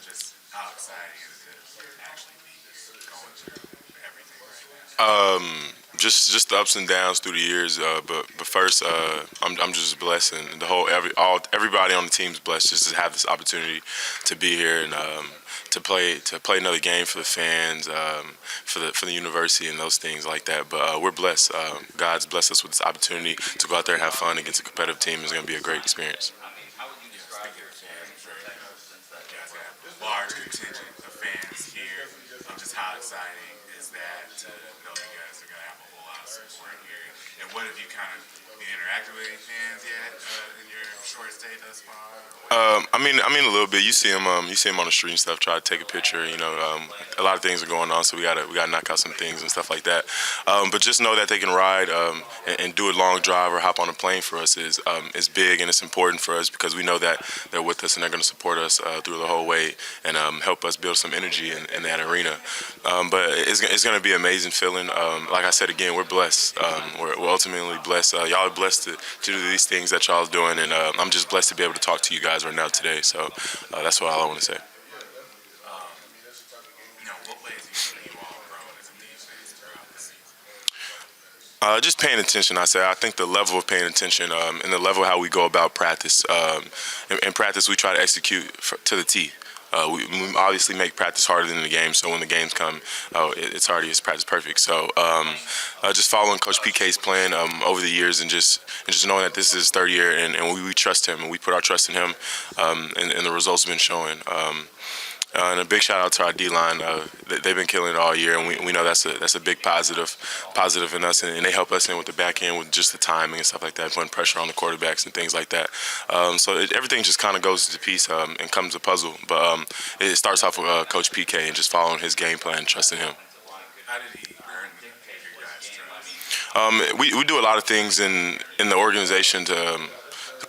just how exciting is it to actually be going through everything right now? Just the ups and downs through the years. But first, I'm just blessed, and the whole everybody on the team's blessed just to have this opportunity to be here and to play another game for the fans, for the university and those things like that. But we're blessed. God's blessed us with this opportunity to go out there and have fun against a competitive team. It's going to be a great experience. Speaking of fans, I'm sure you guys got a large contingent of fans here. Just how exciting is that to know you guys are going to have a whole lot of support here? And what have you kind of interacted with any fans yet in your short stay thus far? I mean a little bit. You see him on the street and stuff. Try to take a picture. A lot of things are going on, so we gotta knock out some things and stuff like that. But just know that they can ride and do a long drive or hop on a plane for us is big, and it's important for us because we know that they're with us and they're going to support us through the whole way and help us build some energy in that arena. But it's going to be an amazing feeling. Like I said again, we're blessed. We're ultimately blessed. Y'all are blessed to do these things that y'all are doing, and I'm just blessed to be able to talk to you guys right now today. So that's all I want to say. What ways do you think you all grown as a defense throughout the season? Just paying attention. I think the level of paying attention and the level of how we go about practice. In practice, we try to execute to the T. We obviously make practice harder than the game, so when the games come, it's practice perfect. So just following Coach PK's plan over the years and just knowing that this is his third year and we trust him and we put our trust in him, and the results have been showing. And a big shout out to our D-line. They've been killing it all year, and we know that's a big positive in us, and they help us in with the back end with just the timing and stuff like that, putting pressure on the quarterbacks and things like that. So everything just kind of goes to piece and comes a puzzle. But it starts off with Coach PK and just following his game plan and trusting him. How did he earn your guys' trust? We do a lot of things in the organization to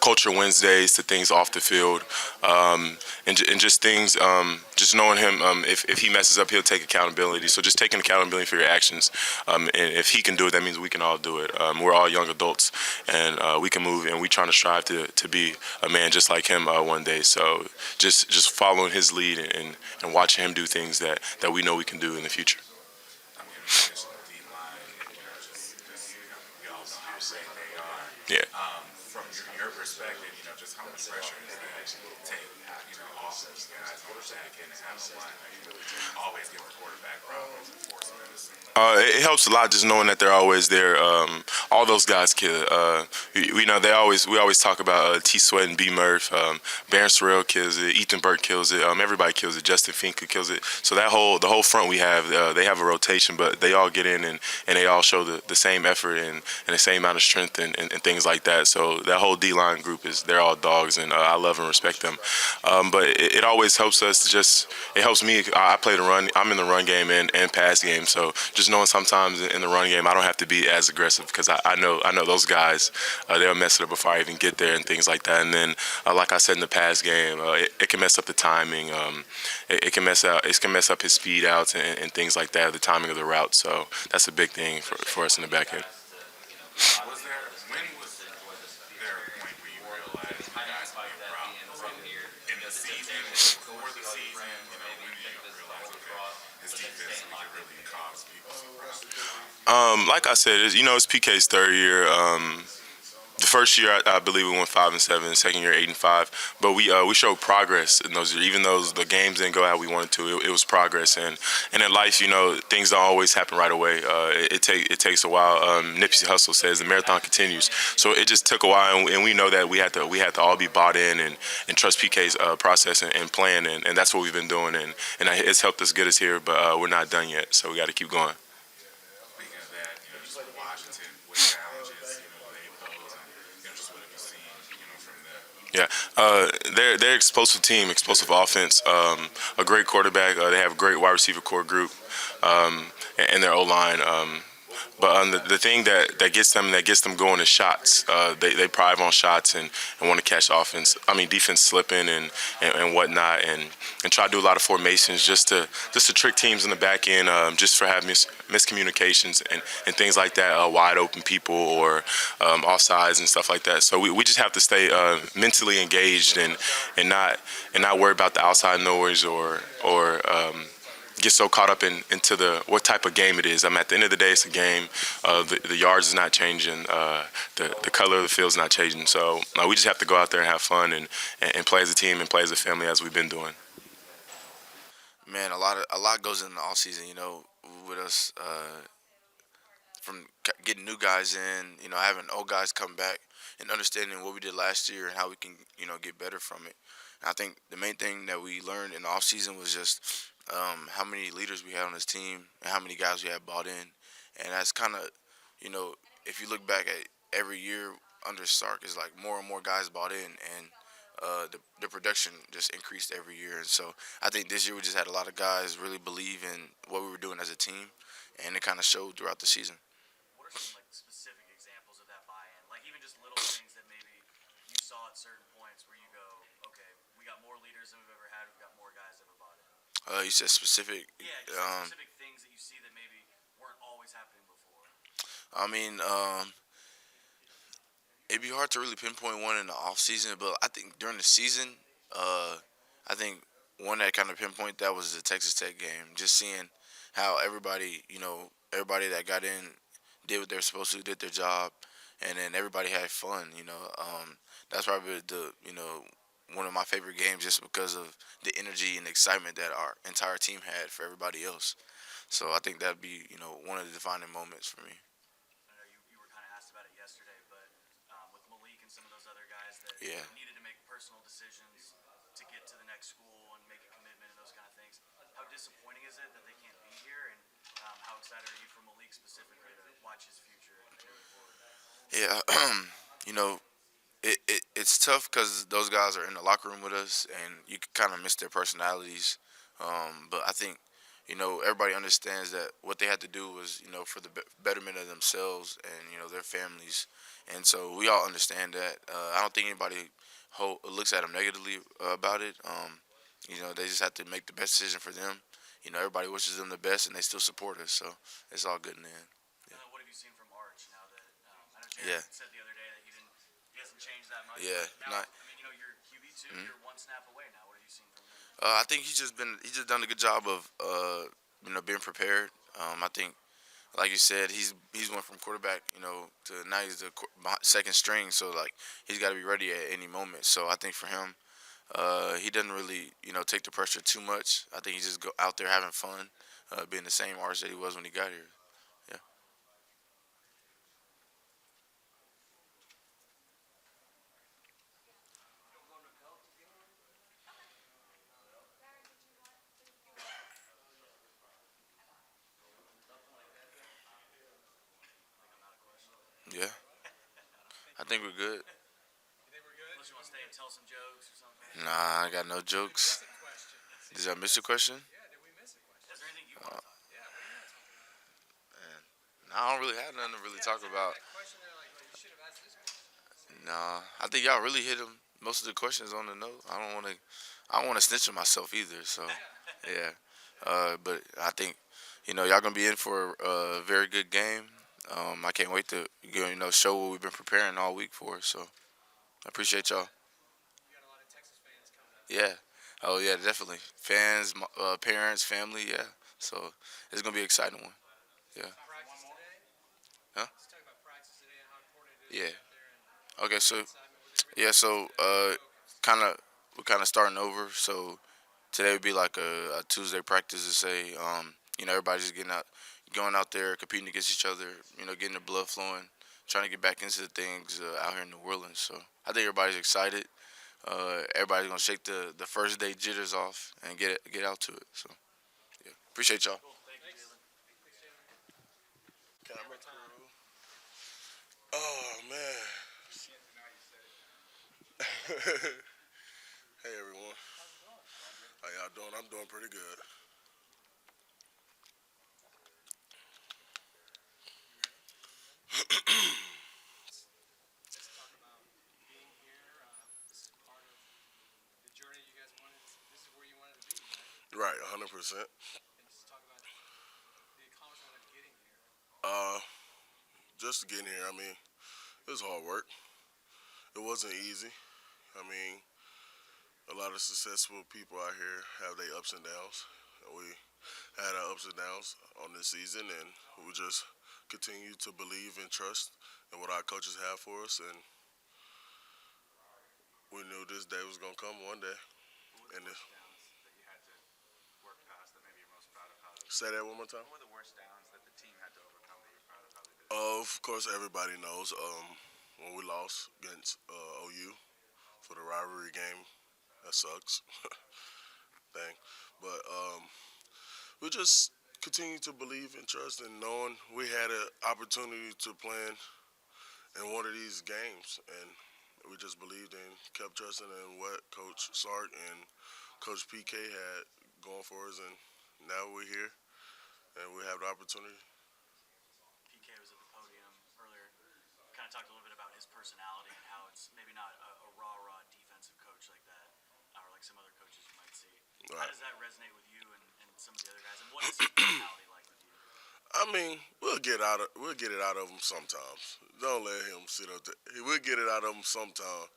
Culture Wednesdays to things off the field, and just things, just knowing him, if he messes up, he'll take accountability. So just taking accountability for your actions, and if he can do it, that means we can all do it. We're all young adults, and we can move, and we're trying to strive to be a man just like him one day. So just following his lead and watching him do things that we know we can do in the future. We all know how great they are. Yeah. From your perspective, just how much pressure does that take, off those guys on the back end and have a line always give the quarterback problems and force them into some. It helps a lot just knowing that they're always there. All those guys kill. We know we always talk about T. Sweat and B. Murph. Baron Sorrell kills it. Ethan Burke kills it. Everybody kills it. Justin Finka kills it. So the whole front we have, they have a rotation, but they all get in and they all show the same effort and the same amount of strength and things like that. So that whole D-line group they're all dogs, and I love and respect them. But it always helps us. It helps me. I play the run. I'm in the run game and pass game. So just knowing sometimes in the run game I don't have to be as aggressive because I know those guys, they'll mess it up before I even get there and things like that. And then like I said in the pass game, it can mess up the timing. It can mess up his speed outs and things like that, the timing of the route. So that's a big thing for us in the back end. When was there a point where you realized you guys had a problem? Was it in the season, before the season? When did you realize, okay, this defense could really cause people some problems? Like I said, it's PK's third year. The first year, I believe we went 5-7. The second year, 8-5. But we showed progress in those years. Even though the games didn't go how we wanted to, it was progress. And in life, things don't always happen right away. It takes a while. Nipsey Hussle says the marathon continues. So it just took a while, and we know that we had to all be bought in and trust PK's process and plan, and that's what we've been doing. And it's helped us get us here, but we're not done yet. So we got to keep going. Speaking of that, just with Washington, what challenges, they pose, and just what have you seen, from them? Yeah, they're explosive team, explosive offense, a great quarterback. They have a great wide receiver core group, and their O-line. But the thing that gets them going is shots. They prive on shots and want to catch offense. I mean defense slipping and whatnot, and try to do a lot of formations just to trick teams in the back end, just for having miscommunications and things like that, wide open people or offsides and stuff like that. So we just have to stay mentally engaged and not worry about the outside noise or get so caught up into what type of game it is. At the end of the day, it's a game. The yards is not changing. The color of the field is not changing. So we just have to go out there and have fun and play as a team and play as a family as we've been doing. Man, a lot goes in the off season. With us from getting new guys in, having old guys come back and understanding what we did last year and how we can, get better from it. And I think the main thing that we learned in the off season was just how many leaders we had on this team and how many guys we had bought in. And that's kind of, if you look back at every year under Sark, it's like more and more guys bought in, and the production just increased every year. And so I think this year we just had a lot of guys really believe in what we were doing as a team, and it kind of showed throughout the season. What are some specific examples of that buy-in? Like even just little things that maybe you saw at certain points where you go, okay, we got more leaders than we've ever had. We've got more guys that have bought in. You said specific. Yeah, just specific things that you see that maybe weren't always happening before. I mean, it'd be hard to really pinpoint one in the off season, but I think during the season, I think one that kind of pinpoint that was the Texas Tech game. Just seeing how everybody that got in did what they were supposed to, did their job, and then everybody had fun. That's probably one of my favorite games just because of the energy and excitement that our entire team had for everybody else. So I think that'd be one of the defining moments for me. I know you were kind of asked about it yesterday, but with Malik and some of those other guys that Yeah. needed to make personal decisions to get to the next school and make a commitment and those kind of things, how disappointing is it that they can't be here? And how excited are you for Malik specifically to watch his future and moving forward? Yeah, it's tough because those guys are in the locker room with us, and you kind of miss their personalities. But I think, everybody understands that what they had to do was, for the betterment of themselves and, their families. And so we all understand that. I don't think anybody looks at them negatively about it. They just have to make the best decision for them. Everybody wishes them the best, and they still support us. So it's all good in the end. What have you seen from Arch now that I know Yeah. Jaylan said the other day that he hasn't changed that much. Yeah, but now, not- I mean, you're QB2, you're one snap away now. What have you seen from him? I think he's just done a good job of being prepared. I think, like you said, he's went from quarterback to now he's the second string, so like he's got to be ready at any moment. So I think for him, he doesn't really take the pressure too much. I think he's just go out there having fun, being the same artist that he was when he got here. Yeah. Yeah. I think we're good. Unless you want to stay and tell some jokes or something. Nah, I got no jokes. Did I miss a question? Is there anything you want to talk Nah, I don't really have nothing to really talk about. Nah, I think y'all really hit them. Most of the questions on the note. I don't want to snitch on myself either. So, yeah. But I think, y'all gonna be in for a very good game. I can't wait to show what we've been preparing all week for. So, I appreciate y'all. Yeah. Oh yeah, definitely. Fans, parents, family. Yeah. So it's gonna be an exciting one. Yeah. Huh? Yeah. Okay. So yeah. So we're kind of starting over. So today would be like a Tuesday practice to say, everybody's just going out there, competing against each other. Getting the blood flowing, trying to get back into the things out here in New Orleans. So I think everybody's excited. Everybody's gonna shake the first day jitters off and get out to it. So yeah, appreciate y'all. Camera crew. Oh man. Hey everyone. How y'all doing? I'm doing pretty good. Just talk about being here. This is part of the journey you guys wanted. This is where you wanted to be, right? Right, 100%. And just talk about the accomplishment of getting here. Uh, just getting here, I mean, it was hard work. It wasn't easy. I mean, a lot of successful people out here have their ups and downs. And we had our ups and downs on this season, and we just continue to believe and trust in what our coaches have for us. And we knew this day was going to come one day. What were And the worst downs that you had to work past that maybe you're most proud of how they say that one more time. What were the worst downs that the team had to overcome that you're proud of how they did? Of course, everybody knows when we lost against OU for the rivalry game. That sucks. Thing. But we just continue to believe and trust and knowing we had an opportunity to play in one of these games. And we just believed and kept trusting in what Coach Sark and Coach PK had going for us. And now we're here and we have the opportunity. PK was at the podium earlier. Kind of talked a little bit about his personality and how it's maybe not a raw defensive coach like that, or like some other coaches you might see. How Right. does that resonate with you and some of the other guys? And what is his personality like with you? I mean, we'll get it out of him sometimes. Don't let him sit up there. We'll get it out of him sometime,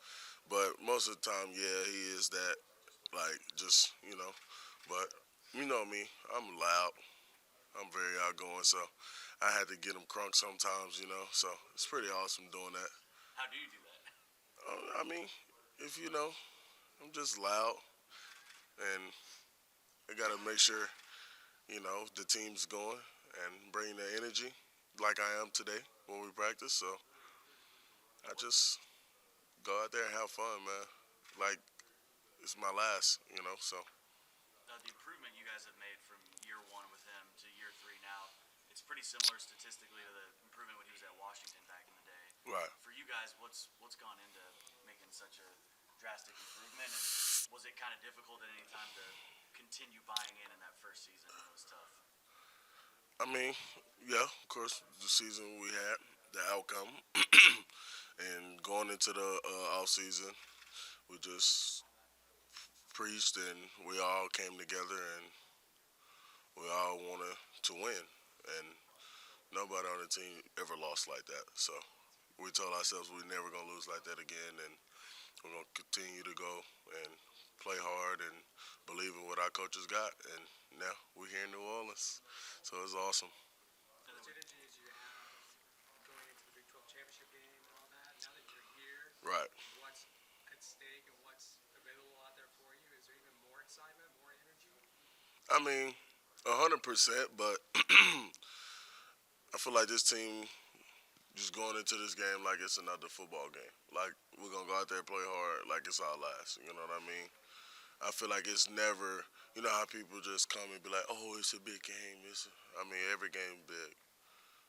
but most of the time, yeah, he is that, like, just, But you know me, I'm loud. I'm very outgoing, so I had to get him crunk sometimes, So it's pretty awesome doing that. How do you do that? I mean, if I'm just loud, and I gotta make sure, the team's going and bring the energy like I am today when we practice. So I just go out there and have fun, man. Like it's my last, So The improvement you guys have made from year one with him to year three now, it's pretty similar statistically to the improvement when he was at Washington back in the day. right. For you guys, what's gone into making such a drastic improvement, and was it kind of difficult at any time to continue buying in that first season? It was tough. I mean, yeah, of course, the season we had, the outcome, and going into the off season, we just preached and we all came together and we all wanted to win. And nobody on the team ever lost like that. So we told ourselves we're never gonna lose like that again, and we're gonna continue to go and play hard and believe in what our coaches got. And now we're here in New Orleans, so it's awesome. What energy did you have going into the Big 12 championship game and all that? Now that you're here, Right. what's at stake and what's available out there for you? Is there even more excitement, more energy? I mean, 100%, but I feel like this team just going into this game like it's another football game. Like we're gonna go out there and play hard like it's our last. You know what I mean? I feel like it's never. You know how people just come and be like, "Oh, it's a big game." I mean, every game big.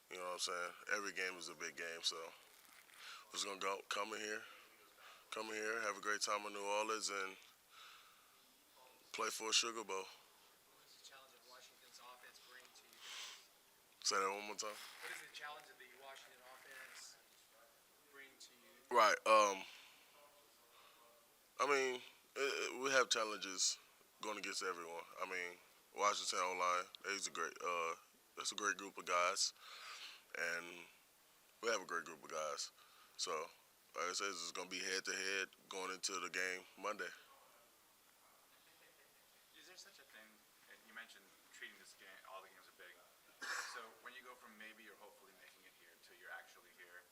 You know what I'm saying? Every game is a big game. So we're just gonna come in here, have a great time in New Orleans, and play for a Sugar Bowl. What does the challenge of Washington's offense bring to you guys? Say that one more time. What does the challenge of the Washington offense bring to you? Right. I mean, we have challenges going against everyone. I mean, Washington online, that's a great group of guys, and we have a great group of guys. So, like I said, it's going to be head to head going into the game Monday. Is there such a thing? You mentioned treating this game, all the games are big. So when you go from maybe or hopefully making it here to you're actually here,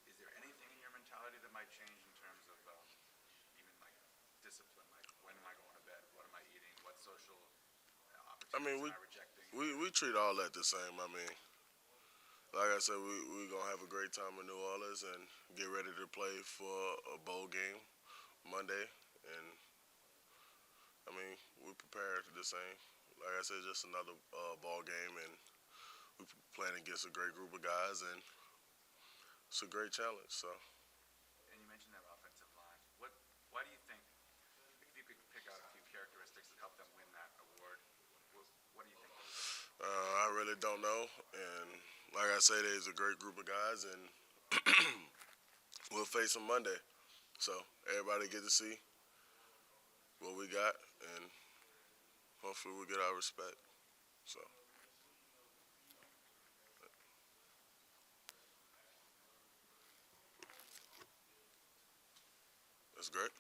is there anything in your mentality that might change in terms of even like discipline? Like when am I going to bed? What am I eating? What social I mean, opportunities am I rejecting? we treat all that the same. I mean, like I said, we're going to have a great time in New Orleans and get ready to play for a bowl game Monday. And, I mean, we prepared the same. Like I said, just another ball game, and we're playing against a great group of guys, and it's a great challenge. So, And you mentioned that offensive line. Why do you think, if you could pick out a few characteristics that helped them win that award, what do you think? I really don't know, and like I say, there's a great group of guys, and we'll face them Monday. So everybody get to see what we got, and hopefully we get our respect. So that's great.